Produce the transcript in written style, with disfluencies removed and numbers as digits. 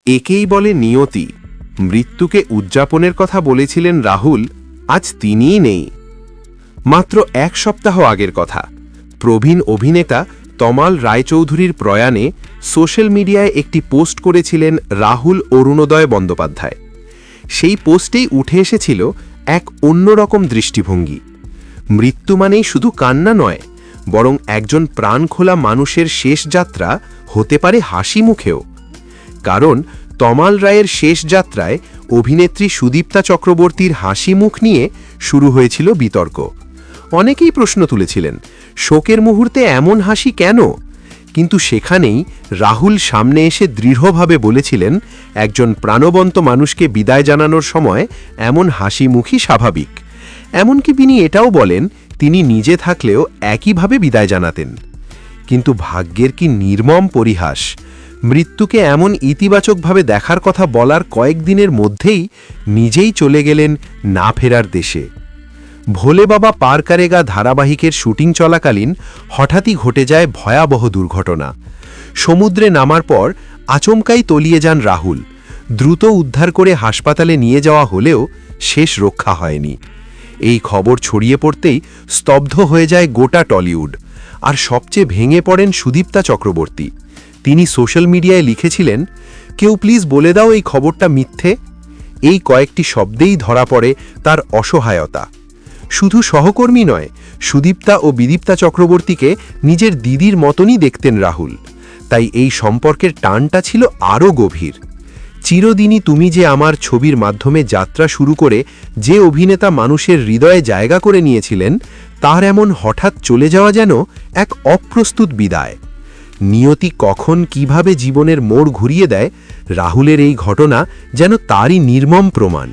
একেই বলে নিয়তি। মৃত্যুকে উদযাপনের কথা বলেছিলেন রাহুল, আজ তিনিই নেই। মাত্র এক সপ্তাহ আগের কথা, প্রবীণ অভিনেতা তমাল রায়চৌধুরীর প্রয়াণে সোশ্যাল মিডিয়ায় একটি পোস্ট করেছিলেন রাহুল অরুণোদয় বন্দ্যোপাধ্যায়। সেই পোস্টেই উঠে এসেছিল এক অন্যরকম দৃষ্টিভঙ্গি। মৃত্যু মানেই শুধু কান্না নয়, বরং একজন প্রাণখোলা মানুষের শেষ যাত্রা হতে পারে হাসি মুখেও। কারণ তমাল রায়ের শেষ যাত্রায় অভিনেত্রী সুদীপ্তা চক্রবর্তীর হাসি মুখ নিয়ে শুরু হয়েছিল বিতর্ক। অনেকেই প্রশ্ন তুলেছিলেন, শোকের মুহূর্তে এমন হাসি কেন? কিন্তু সেখানেই রাহুল সামনে এসে দৃঢ়ভাবে বলেছিলেন, একজন প্রাণবন্ত মানুষকে বিদায় জানানোর সময় এমন হাসি মুখই স্বাভাবিক। এমনকি তিনি এটাও বলেন, তিনি নিজে থাকলেও একইভাবে বিদায় জানাতেন। কিন্তু ভাগ্যের কি নির্মম পরিহাস! মৃত্যুকে এমন ইতিবাচকভাবে দেখার কথা বলার কয়েকদিনের মধ্যেই নিজেই চলে গেলেন না ফেরার দেশে। ভোলে বাবা পার করেগা ধারাবাহিকের শুটিং চলাকালীন হঠাৎই ঘটে যায় ভয়াবহ দুর্ঘটনা। সমুদ্রে নামার পর আচমকাই তলিয়ে যান রাহুল। দ্রুত উদ্ধার করে হাসপাতালে নিয়ে যাওয়া হলেও শেষ রক্ষা হয়নি। এই খবর ছড়িয়ে পড়তেই স্তব্ধ হয়ে যায় গোটা টলিউড। আর সবচেয়ে ভেঙে পড়েন সুদীপ্তা চক্রবর্তী। তিনি সোশ্যাল মিডিয়ায় লিখেছিলেন, কেউ প্লিজ বলে দাও এই খবরটা মিথ্যে। এই কয়েকটি শব্দেই ধরা পড়ে তার অসহায়তা। শুধু সহকর্মী নয়, সুদীপ্তা ও বিদীপ্তা চক্রবর্তীকে নিজের দিদির মতনই দেখতেন রাহুল। তাই এই সম্পর্কের টানটা ছিল আরও গভীর। চিরদিনই তুমি যে আমার ছবির মাধ্যমে যাত্রা শুরু করে যে অভিনেতা মানুষের হৃদয়ে জায়গা করে নিয়েছিলেন, তার এমন হঠাৎ চলে যাওয়া যেন এক অপ্রস্তুত বিদায়। নিয়তি কখন কিভাবে জীবনের মোড় ঘুরিয়ে দেয়, রাহুলের এই ঘটনা যেন তারই নির্মম প্রমাণ।